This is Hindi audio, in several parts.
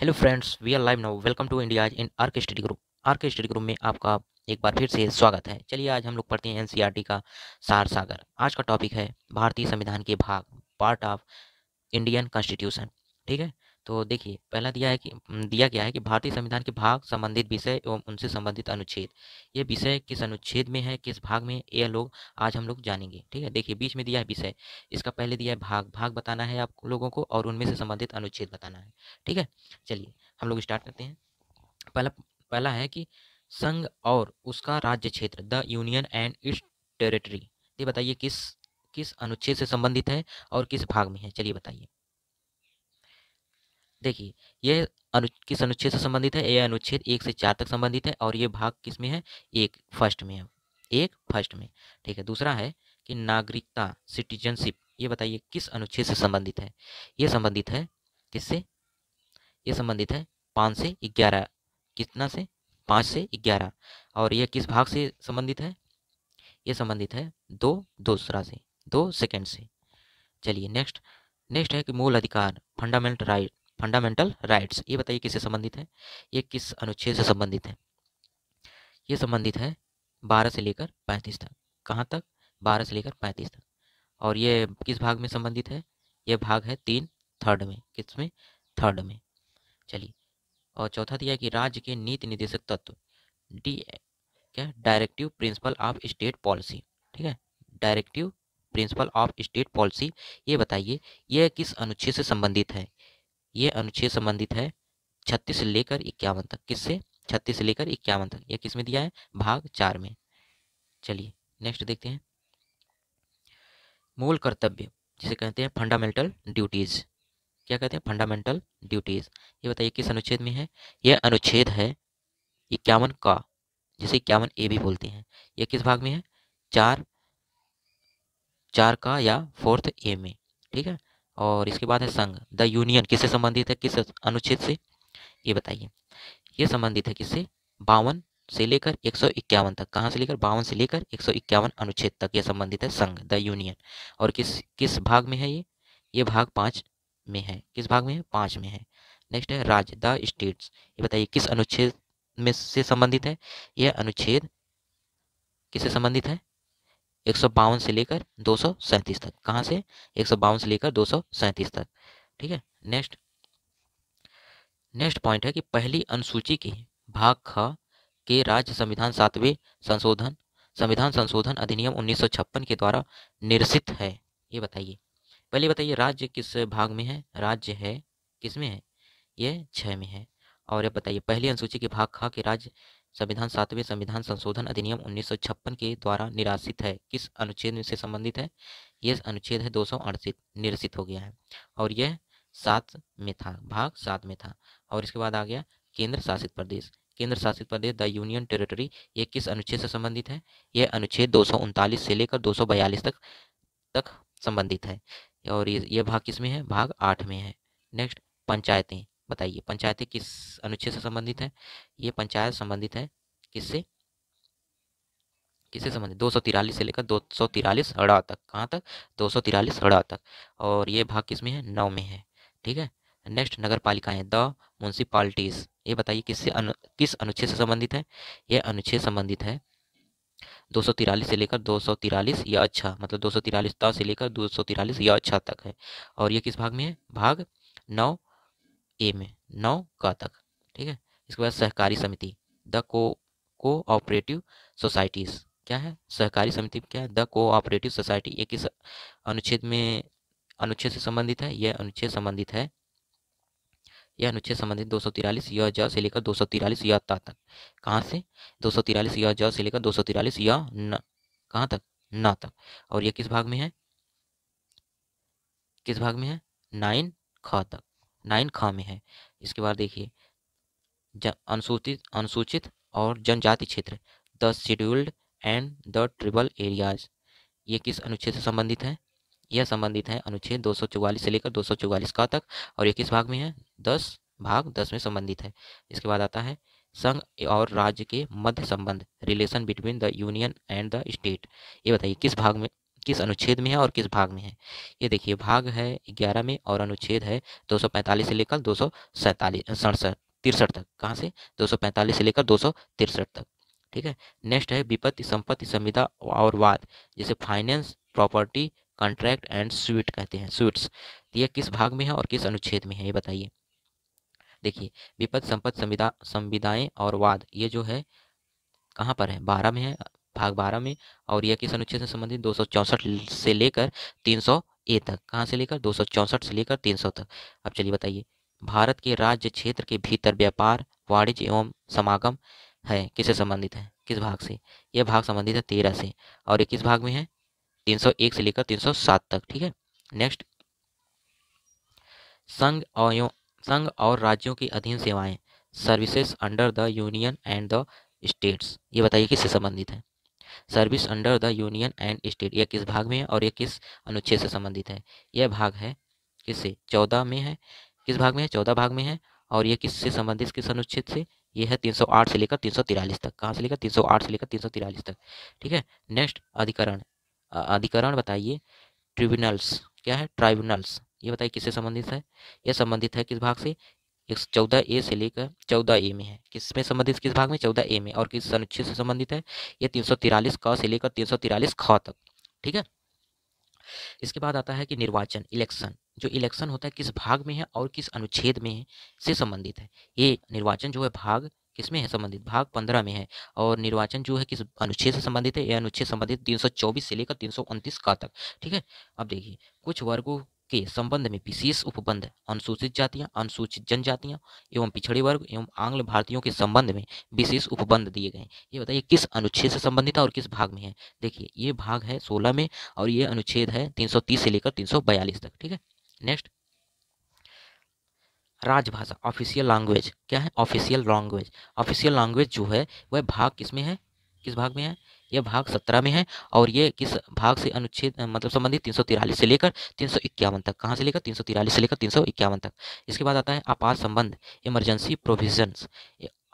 Hello friends, we are live now. Welcome to India in arc study group. Arc study group में आपका एक बार फिर से स्वागत है। चलिए आज हम लोग पढ़ते हैं एनसीईआरटी का सार सागर। आज का टॉपिक है भारतीय संविधान के भाग, पार्ट ऑफ इंडियन कॉन्स्टिट्यूशन। ठीक है, तो देखिए पहला दिया गया है कि भारतीय संविधान के भाग, संबंधित विषय एवं उनसे संबंधित अनुच्छेद। ये विषय किस अनुच्छेद में है, किस भाग में, यह लोग आज हम लोग जानेंगे। ठीक है, देखिए बीच में दिया है विषय, इसका पहले दिया है भाग। भाग बताना है आप लोगों को और उनमें से संबंधित अनुच्छेद बताना है। ठीक है, चलिए हम लोग स्टार्ट करते हैं। पहला पहला है कि संघ और उसका राज्य क्षेत्र, the union and it's territory. ये बताइए किस किस अनुच्छेद से संबंधित है और किस भाग में है। चलिए बताइए। देखिए ये किस अनुच्छेद से संबंधित है। ये अनुच्छेद 1 से 4 तक संबंधित है और ये भाग किस में है, एक फर्स्ट में है, एक फर्स्ट में। ठीक है, दूसरा है कि नागरिकता, सिटीजनशिप। ये बताइए किस अनुच्छेद से संबंधित है। ये संबंधित है किससे, ये संबंधित है 5 से 11। कितना से, 5 से 11। और यह किस भाग से संबंधित है, ये संबंधित है दूसरा से, 2 सेकंड से। चलिए नेक्स्ट नेक्स्ट है कि मूल अधिकार, फंडामेंटल राइट्स। ये बताइए किससे संबंधित है, ये किस अनुच्छेद से संबंधित है। ये संबंधित है 12 से लेकर 35 तक। कहाँ तक, 12 से लेकर 35 तक। और ये किस भाग में संबंधित है, ये भाग है 3 थर्ड में। किस में, थर्ड में। चलिए, और चौथा दिया है कि राज्य के नीति निर्देशक तत्व, डी क्या, directive principle of state policy. ठीक है, directive principle of state policy. ये बताइए ये किस अनुच्छेद से संबंधित है। ये अनुच्छेद संबंधित है 36 से लेकर 51 तक। किससे, 36 से लेकर 51 तक। ये किस में दिया है, भाग 4 में। चलिए नेक्स्ट देखते हैं। मूल कर्तव्य, जिसे कहते हैं फंडामेंटल ड्यूटीज। क्या कहते हैं, फंडामेंटल ड्यूटीज। ये बताइए किस अनुच्छेद में है। यह अनुच्छेद है 51 का, जिसे 51A भी बोलते हैं। यह किस भाग में है, 4 का या 4th A में। ठीक है, और इसके बाद है संघ, द यूनियन। किससे संबंधित है, किस अनुच्छेद से, ये बताइए। ये संबंधित है किससे, 52 से लेकर 151 तक। कहाँ से लेकर, 52 से लेकर 151 अनुच्छेद तक ये संबंधित है संघ, द यूनियन। और किस किस भाग में है ये भाग 5 में है। किस भाग में है, 5 में है। नेक्स्ट है राज्य, द स्टेट्स। ये बताइए किस अनुच्छेद में से संबंधित है। यह अनुच्छेद किससे संबंधित है, 152 से लेकर 237 तक। कहाँ से, 152 से लेकर 237 तक। ठीक है, नेक्स्ट नेक्स्ट पॉइंट है कि पहली अनुसूची के भाग ख के राज्य संविधान संशोधन अधिनियम 1956 के द्वारा निरसित है। ये बताइए, पहले बताइए राज्य किस भाग में है। राज्य है किस में है, ये 6 में है। और ये बताइए पहली अनुसूची के भाग ख के राज्य संविधान संशोधन अधिनियम 1956 के द्वारा निरासित है, किस अनुच्छेद से संबंधित है। ये अनुच्छेद है 268, निरसित हो गया है। और यह 7 में था, भाग 7 में था। और इसके बाद आ गया केंद्र शासित प्रदेश। केंद्र शासित प्रदेश, द यूनियन टेरिटरी। ये किस अनुच्छेद से संबंधित है, यह अनुच्छेद 239 से लेकर 242 तक संबंधित है। और ये भाग किस में है, भाग 8 में है। नेक्स्ट पंचायतें, बताइए पंचायतें किस अनुच्छेद से संबंधित है। ये पंचायत संबंधित है किससे, किससे संबंधित, 243 से लेकर 243 अड़ा तक। कहाँ तक, 243 अड़ा तक। और ये भाग किस में है, 9 में है। ठीक है, नेक्स्ट नगर पालिकाएं, द म्यूनसिपालिटीज। ये बताइए किस अनुच्छेद से संबंधित है। यह अनुच्छेद संबंधित है 243 से लेकर 243 या अच्छा, मतलब 243 ता से लेकर 243 या अच्छा तक है। और ये किस भाग में है, भाग 9A में, 9 का तक। ठीक है, इसके बाद सहकारी समिति, द कोऑपरेटिव सोसाइटीज। क्या है, सहकारी समिति क्या है, द कोऑपरेटिव सोसाइटी। ये किस अनुच्छेद से संबंधित है। यह अनुच्छेद संबंधित 243 य ज से लेकर 243 य ता तक। कहाँ से, 243 य ज से लेकर 243 य न, कहाँ तक, न तक। और ये किस भाग में है, किस भाग में है, 9 ख तक, 9 ख में है। इसके बाद देखिए अनुसूचित और जनजाति क्षेत्र, the scheduled and the tribal areas. ये किस अनुच्छेद से संबंधित है, यह संबंधित है अनुच्छेद 244 से लेकर 244 का तक। और ये किस भाग में है, 10 में संबंधित है। इसके बाद आता है संघ और राज्य के मध्य संबंध, relation between the union and the state. ये बताइए किस भाग में किस अनुच्छेद में है और किस भाग में है। ये देखिए भाग है 11 में और अनुच्छेद है 245 से लेकर 247 तक। कहाँ से? 245 से लेकर 263 तक। ठीक है। नेक्स्ट है विपत्ति संपत्ति संविदा और वाद, जिसे finance property contract and sweet कहते हैं, स्वीट्स। ये किस भाग में है और किस अनुच्छेद में है, ये बताइए। देखिए विपत्ति संपत्ति संविदाएं और वाद, ये जो है कहाँ पर है? 12 में है, भाग 12 में। और यह किस अनुच्छेद से संबंधित? 264 से लेकर 300 ए तक। कहाँ से लेकर? 264 से लेकर 300 तक। अब चलिए बताइए, भारत के राज्य क्षेत्र के भीतर व्यापार वाणिज्य एवं समागम है, किससे संबंधित है? किस भाग से? यह भाग संबंधित है 13 से। और ये किस भाग में है? 301 से लेकर 307 तक। ठीक है। नेक्स्ट, संघ और राज्यों की अधीन सेवाएं, services under the union and the states, ये बताइए किससे संबंधित है? Service under the union and state, यह किस भाग में है और यह किस अनुच्छेद से संबंधित है? यह भाग है किससे? 14 में है। किस भाग में है? 14 भाग में है। और यह किससे संबंधित, किस अनुच्छेद से? यह है 308 से लेकर 343 तक। कहाँ से लेकर? 308 से लेकर 343 तक। ठीक है। नेक्स्ट, अधिकरण। अधिकरण बताइए। ट्रिब्यूनल्स, क्या है? ट्राइब्यूनल्स, ये बताइए किससे संबंधित है? यह संबंधित है किस भाग से? 14 ए से लेकर 14 ए में है। किस में संबंधित? किस भाग में? 14 ए में। और किस अनुच्छेद से संबंधित है? ये 343 क से लेकर 343 ख तक। ठीक है। इसके बाद आता है कि निर्वाचन, इलेक्शन। जो इलेक्शन होता है किस भाग में है और किस अनुच्छेद में है से संबंधित है? ये निर्वाचन जो है भाग किस में है संबंधित? भाग 15 में है। और निर्वाचन जो है किस अनुच्छेद से संबंधित है? यह अनुच्छेद संबंधित 324 से लेकर 329 का तक। ठीक है। अब देखिए, कुछ वर्गों के संबंध में विशेष उपबंध, अनुसूचित जातियां, अनुसूचित जनजातियां एवं पिछड़े वर्ग एवं आंग्ल भारतीयों के संबंध में विशेष उपबंध दिए गए। ये बताइए किस अनुच्छेद से संबंधित है और किस भाग में है? देखिए ये भाग है 16 में और ये अनुच्छेद है 330 से लेकर 342 तक। ठीक है। नेक्स्ट, राजभाषा, ऑफिशियल लैंग्वेज, क्या है? Official language. ऑफिशियल लैंग्वेज जो है वह भाग किस में है? किस भाग में है? यह भाग 17 में है। और ये किस भाग से अनुच्छेद मतलब संबंधित? 343 से लेकर 351 तक। कहाँ से लेकर? 343 से लेकर 351 तक। इसके बाद आता है आपात संबंध, इमरजेंसी प्रोविजंस।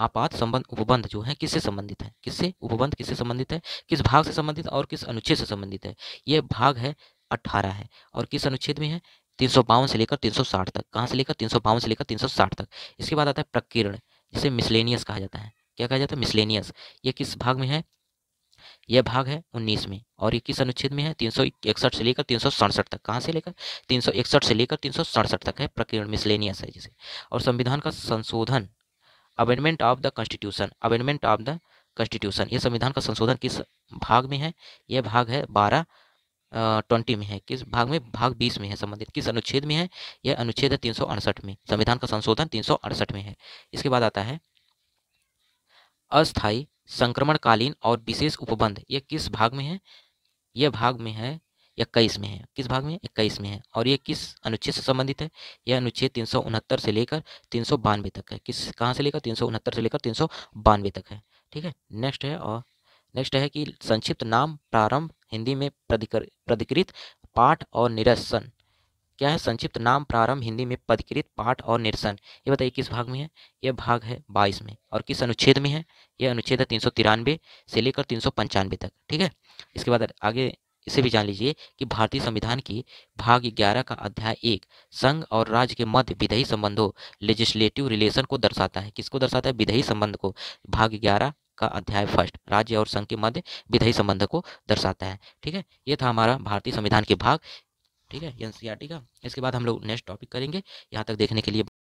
आपात संबंध उपबंध जो है किससे संबंधित है? किससे? उपबंध किससे संबंधित है? किस भाग से संबंधित और किस अनुच्छेद से संबंधित है? ये भाग है 18 है। और किस अनुच्छेद में है? 352 से लेकर 360 तक। कहाँ से लेकर? 352 से लेकर 360 तक। इसके बाद आता है प्रकीर्ण, जिसे मिसलेनियस कहा जाता है। क्या कहा जाता है? मिसलेनियस। ये किस भाग में है? यह भाग है 19 में। और ये किस अनुच्छेद में है? 361 से लेकर 367 तक। कहाँ से लेकर? 361 से लेकर 367 तक है प्रकीर्ण, मिसलेनियस है जिसे। और संविधान का संशोधन, amendment of the constitution, amendment of the constitution, ये संविधान का संशोधन किस भाग में है? यह भाग है 20 में है। किस भाग में? भाग 20 में है संबंधित। किस अनुच्छेद में है? यह अनुच्छेद है 368 में। संविधान का संशोधन 368 में है। इसके बाद आता है अस्थायी, संक्रमणकालीन और विशेष उपबंध, ये किस भाग में है? यह भाग में है 21 में है। किस भाग में? 21 में है। और ये किस अनुच्छेद से संबंधित है? यह अनुच्छेद 369 से लेकर 392 तक है। किस कहाँ से लेकर? 369 से लेकर 392 तक है। ठीक है। नेक्स्ट है, और नेक्स्ट है कि संक्षिप्त नाम प्रारंभ हिंदी में प्राधिकृत पाठ और निरसन, क्या है? संक्षिप्त नाम प्रारंभ हिंदी में पदकृत पाठ और निरसन, ये बताइए किस भाग में है? यह भाग है 22 में। और किस अनुच्छेद में है? यह अनुच्छेद है 393 से लेकर 395 तक। ठीक है। इसके बाद आगे इसे भी जान लीजिए कि भारतीय संविधान की भाग 11 का अध्याय 1 संघ और राज्य के मध्य विधायी संबंधों, लेजिस्लेटिव रिलेशन को दर्शाता है। किसको दर्शाता है? विधायी संबंध को। भाग 11 का अध्याय फर्स्ट राज्य और संघ के मध्य विधायी संबंध को दर्शाता है। ठीक है। ये था हमारा भारतीय संविधान के भाग। ठीक है, एनसीईआरटी का। इसके बाद हम लोग नेक्स्ट टॉपिक करेंगे। यहाँ तक देखने के लिए